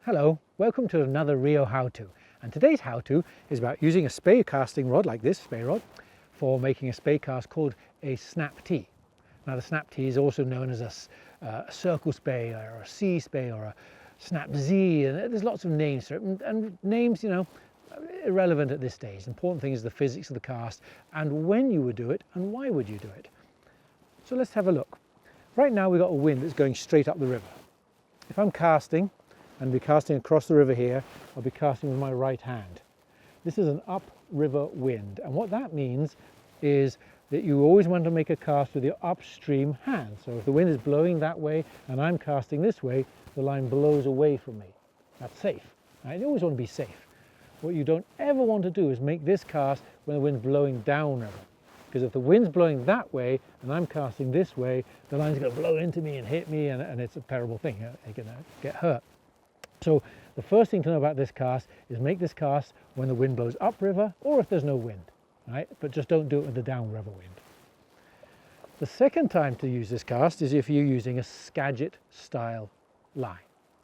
Hello, welcome to another Rio how-to, and today's how-to is about using a Spey casting rod like this Spey rod for making a Spey cast called a snap T. Now the snap T is also known as a circle Spey or a C Spey or a snap Z, and there's lots of names for it, and names, you know, irrelevant at this stage. The important thing is the physics of the cast and when you would do it and why would you do it. So let's have a look. Right now we've got a wind that's going straight up the river. If I'm casting, and be casting across the river here, I'll be casting with my right hand. This is an upriver wind, and what that means is that you always want to make a cast with your upstream hand. So if the wind is blowing that way and I'm casting this way, the line blows away from me. That's safe. Right? You always want to be safe. What you don't ever want to do is make this cast when the wind's blowing downriver. Because if the wind's blowing that way and I'm casting this way, the line's going to blow into me and hit me, and it's a terrible thing. You're going to get hurt. So the first thing to know about this cast is make this cast when the wind blows upriver or if there's no wind, right? But just don't do it with the downriver wind. The second time to use this cast is if you're using a Skagit style line,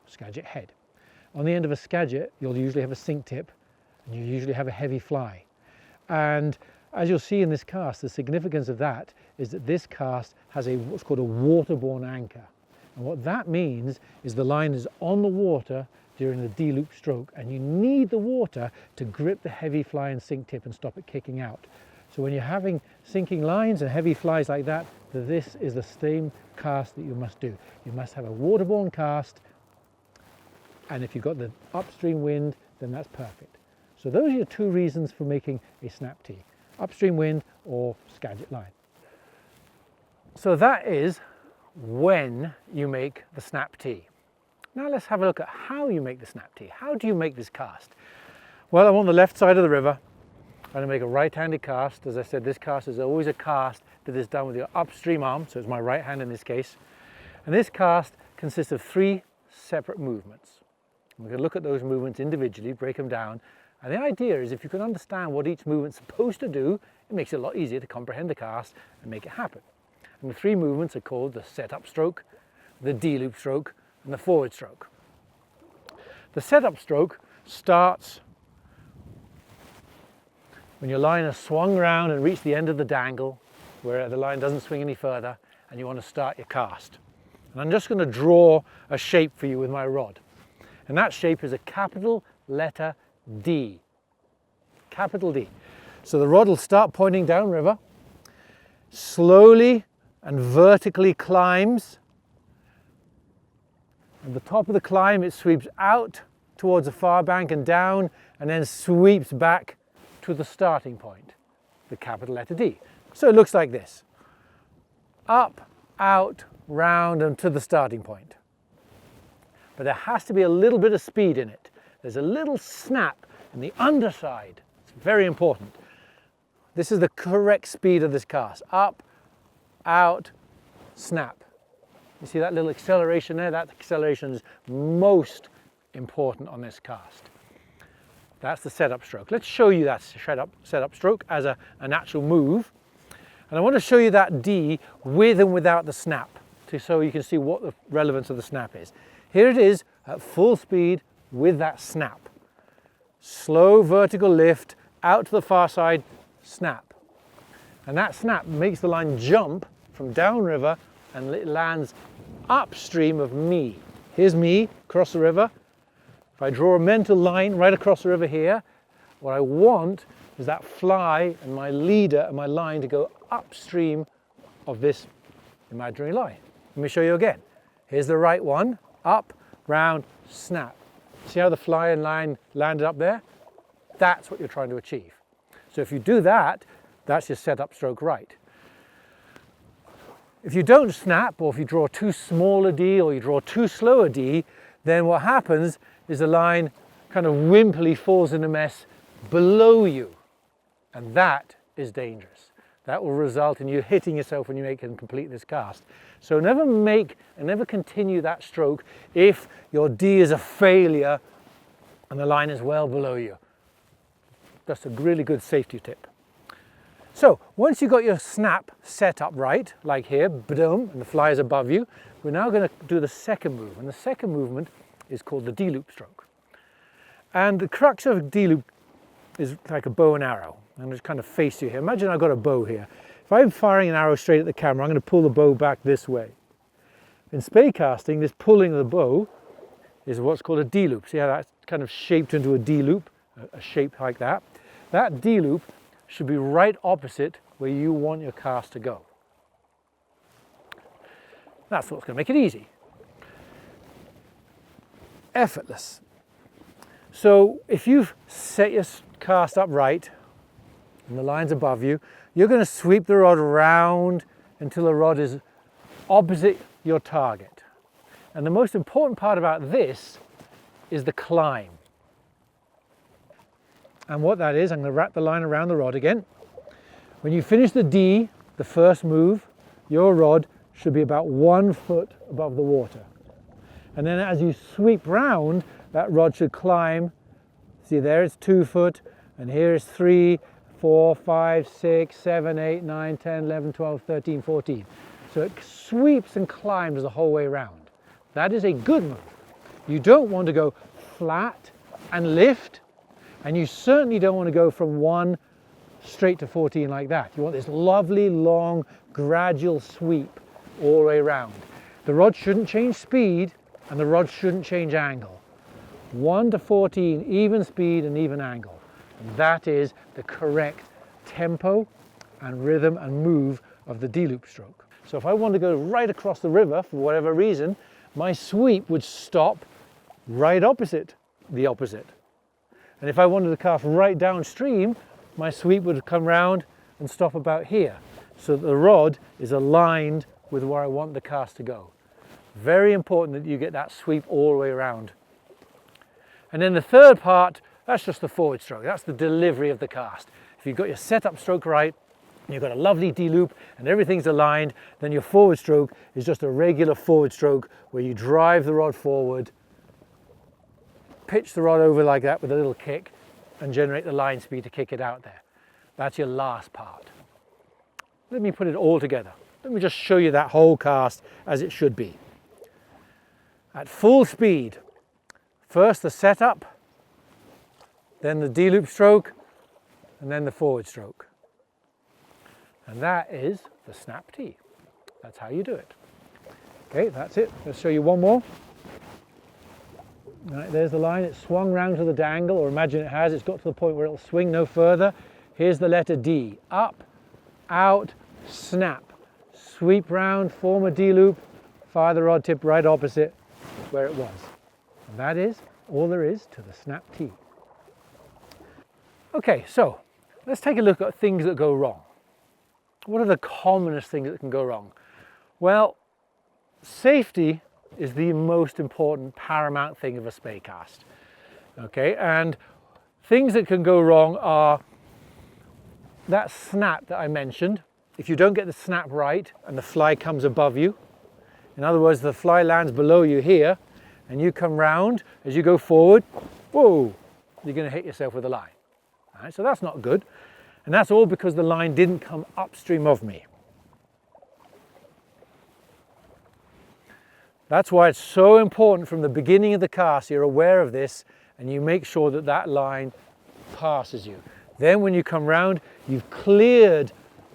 Skagit head. On the end of a Skagit, you'll usually have a sink tip and you usually have a heavy fly. And as you'll see in this cast, the significance of that is that this cast has what's called a waterborne anchor. And what that means is the line is on the water during the D-loop stroke, and you need the water to grip the heavy fly and sink tip and stop it kicking out. So when you're having sinking lines and heavy flies like that, this is the same cast that you must do. You must have a waterborne cast, and if you've got the upstream wind, then that's perfect. So those are your two reasons for making a snap T: upstream wind or Skagit line. So that is when you make the snap T. Now let's have a look at how you make the snap T. How do you make this cast? Well, I'm on the left side of the river. I'm going to make a right-handed cast. As I said, this cast is always a cast that is done with your upstream arm, so it's my right hand in this case. And this cast consists of 3 separate movements. We're going to look at those movements individually, break them down. And the idea is if you can understand what each movement's supposed to do, it makes it a lot easier to comprehend the cast and make it happen. And the 3 movements are called the set-up stroke, the D-loop stroke, and the forward stroke. The set-up stroke starts when your line has swung around and reached the end of the dangle, where the line doesn't swing any further, and you want to start your cast. And I'm just going to draw a shape for you with my rod. And that shape is a capital letter D. Capital D. So the rod will start pointing downriver, slowly and vertically climbs. At the top of the climb, it sweeps out towards the far bank and down, and then sweeps back to the starting point, the capital letter D. So it looks like this: up, out, round, and to the starting point. But there has to be a little bit of speed in it. There's a little snap in the underside. It's very important. This is the correct speed of this cast: up, out, snap. You see that little acceleration there? That acceleration is most important on this cast. That's the setup stroke. Let's show you that setup stroke as an actual move. And I want to show you that D with and without the snap, so you can see what the relevance of the snap is. Here it is at full speed with that snap. Slow vertical lift out to the far side, snap. And that snap makes the line jump from downriver and it lands upstream of me. Here's me across the river. If I draw a mental line right across the river here, what I want is that fly and my leader and my line to go upstream of this imaginary line. Let me show you again. Here's the right one: up, round, snap. See how the fly and line landed up there? That's what you're trying to achieve. So if you do that, that's your setup stroke right. If you don't snap, or if you draw too small a D or you draw too slow a D, then what happens is the line kind of wimpily falls in a mess below you. And that is dangerous. That will result in you hitting yourself when you make and complete this cast. So never make and never continue that stroke if your D is a failure and the line is well below you. That's a really good safety tip. So once you've got your snap set up right, like here, boom, and the fly is above you, we're now going to do the second move. And the second movement is called the D-loop stroke. And the crux of a D-loop is like a bow and arrow. I'm just kind of face you here. Imagine I've got a bow here. If I'm firing an arrow straight at the camera, I'm going to pull the bow back this way. In Spey casting, this pulling of the bow is what's called a D-loop. See how that's kind of shaped into a D-loop, a shape like that? That D-loop should be right opposite where you want your cast to go. That's what's going to make it easy. Effortless. So if you've set your cast up right and the line's above you, you're going to sweep the rod around until the rod is opposite your target. And the most important part about this is the climb. And what that is, I'm going to wrap the line around the rod again. When you finish the D, the first move, your rod should be about 1 foot above the water. And then as you sweep round, that rod should climb. See, there it's 2 foot, and here is 3, 4, 5, 6, 7, 8, 9, 10, 11, 12, 13, 14. So it sweeps and climbs the whole way around. That is a good move. You don't want to go flat and lift, and you certainly don't want to go from 1 straight to 14 like that. You want this lovely, long, gradual sweep all the way around. The rod shouldn't change speed, and the rod shouldn't change angle. 1 to 14, even speed and even angle. And that is the correct tempo and rhythm and move of the D-loop stroke. So if I want to go right across the river for whatever reason, my sweep would stop right opposite the opposite. And if I wanted to cast right downstream, my sweep would come round and stop about here, so that the rod is aligned with where I want the cast to go. Very important that you get that sweep all the way around. And then the third part, that's just the forward stroke. That's the delivery of the cast. If you've got your setup stroke right, and you've got a lovely D-loop and everything's aligned, then your forward stroke is just a regular forward stroke where you drive the rod forward, pitch the rod over like that with a little kick, and generate the line speed to kick it out there. That's your last part. Let me put it all together. Let me just show you that whole cast as it should be. At full speed, first the setup, then the D-loop stroke, and then the forward stroke. And that is the snap T. That's how you do it. Okay, that's it. Let's show you one more. Right, there's the line. It's swung round to the dangle, or imagine it has. It's got to the point where it'll swing no further. Here's the letter D. Up, out, snap. Sweep round, form a D-loop, fire the rod tip right opposite where it was. And that is all there is to the snap T. Okay, so let's take a look at things that go wrong. What are the commonest things that can go wrong? Well, safety is the most important, paramount thing of a Spey cast. Okay, and things that can go wrong are that snap that I mentioned. If you don't get the snap right and the fly comes above you, in other words, the fly lands below you here, and you come round as you go forward, whoa, you're going to hit yourself with a line. All right, so that's not good. And that's all because the line didn't come upstream of me. That's why it's so important from the beginning of the cast, you're aware of this, and you make sure that that line passes you. Then when you come round, you've cleared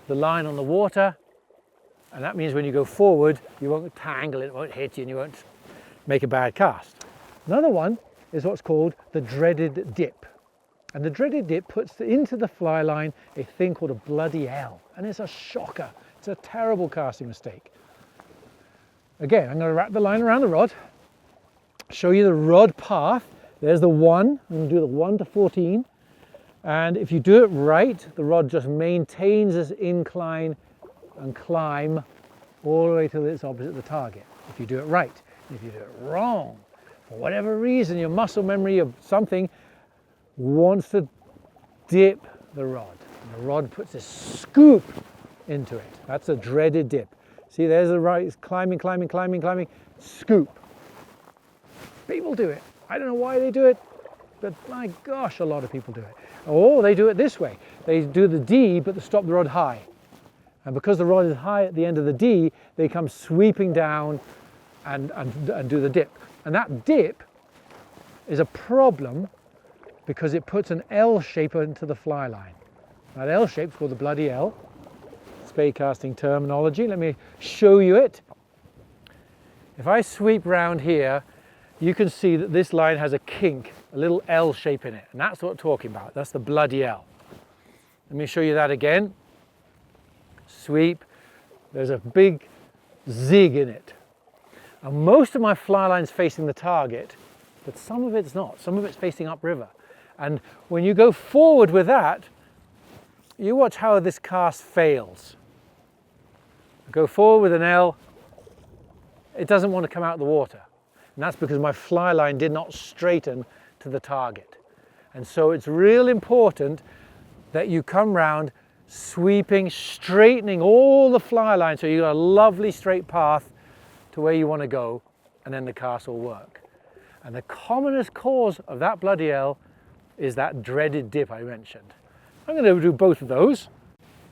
the line on the water, and that means when you go forward, you won't tangle it, won't hit you, and you won't make a bad cast. Another one is what's called the dreaded dip. And the dreaded dip puts into the fly line a thing called a bloody L, and it's a shocker. It's a terrible casting mistake. Again, I'm going to wrap the line around the rod, show you the rod path. There's the 1, I'm going to do the 1 to 14. And if you do it right, the rod just maintains this incline and climb all the way till it's opposite the target. If you do it right. If you do it wrong, for whatever reason, your muscle memory of something wants to dip the rod. And the rod puts a scoop into it. That's a dreaded dip. See, there's the right, it's climbing, climbing, climbing, climbing, scoop. People do it. I don't know why they do it, but my gosh, a lot of people do it. Or they do it this way. They do the D, but they stop the rod high. And because the rod is high at the end of the D, they come sweeping down and do the dip. And that dip is a problem because it puts an L shape into the fly line. That L shape is called the bloody L, spey casting terminology. Let me show you it. If I sweep round here, you can see that this line has a kink, a little L shape in it, and that's what I'm talking about. That's the bloody L. Let me show you that again. Sweep, there's a big zig in it. And most of my fly line's facing the target, but some of it's not. Some of it's facing upriver. And when you go forward with that, you watch how this cast fails. Go forward with an L, it doesn't want to come out of the water. And that's because my fly line did not straighten to the target. And so it's real important that you come round sweeping, straightening all the fly line so you've got a lovely straight path to where you want to go, and then the cast will work. And the commonest cause of that bloody L is that dreaded dip I mentioned. I'm going to do both of those,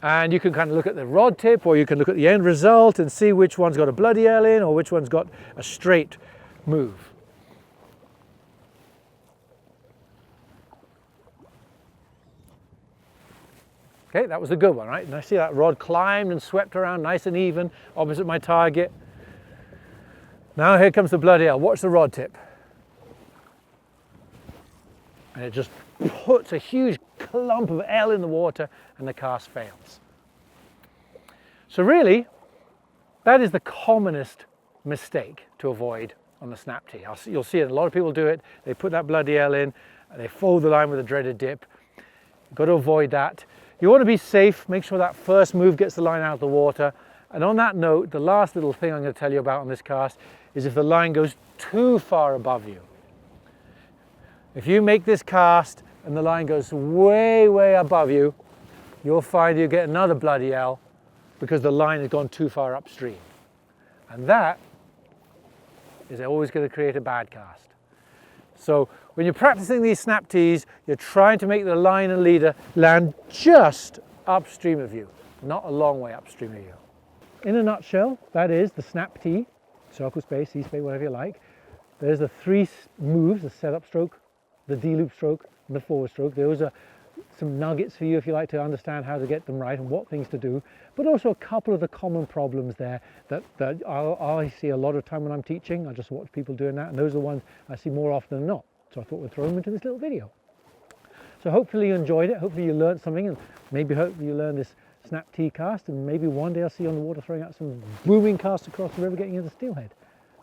and you can kind of look at the rod tip, or you can look at the end result and see which one's got a bloody L in or which one's got a straight move. Okay, that was a good one, right? And I see that rod climbed and swept around nice and even opposite my target. Now here comes the bloody L. Watch the rod tip. And it just puts a huge clump of L in the water and the cast fails. So really, that is the commonest mistake to avoid on the snap tee. You'll see it, a lot of people do it. They put that bloody L in, and they fold the line with a dreaded dip. You've got to avoid that. You want to be safe, make sure that first move gets the line out of the water. And on that note, the last little thing I'm going to tell you about on this cast is if the line goes too far above you. If you make this cast and the line goes way, way above you, you'll find you get another bloody L because the line has gone too far upstream. And that is always going to create a bad cast. So when you're practicing these snap tees, you're trying to make the line and leader land just upstream of you, not a long way upstream of you. In a nutshell, that is the snap tee, circle spey, C-spey, whatever you like. There's the three moves, the setup stroke, the D-loop stroke, and the forward stroke. Those are some nuggets for you if you like to understand how to get them right and what things to do, but also a couple of the common problems there that I see a lot of time when I'm teaching. I just watch people doing that, and those are the ones I see more often than not. So I thought we'd throw them into this little video. So hopefully you enjoyed it, hopefully you learned something, and hopefully you learned this snap tee cast, and maybe one day I'll see you on the water throwing out some booming casts across the river getting into steelhead.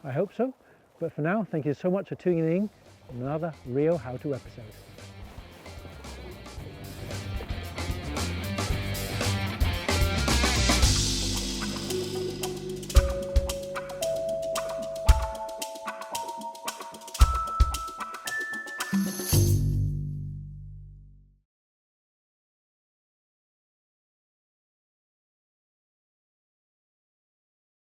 I hope so. But for now, thank you so much for tuning in. Another Rio how-to episode.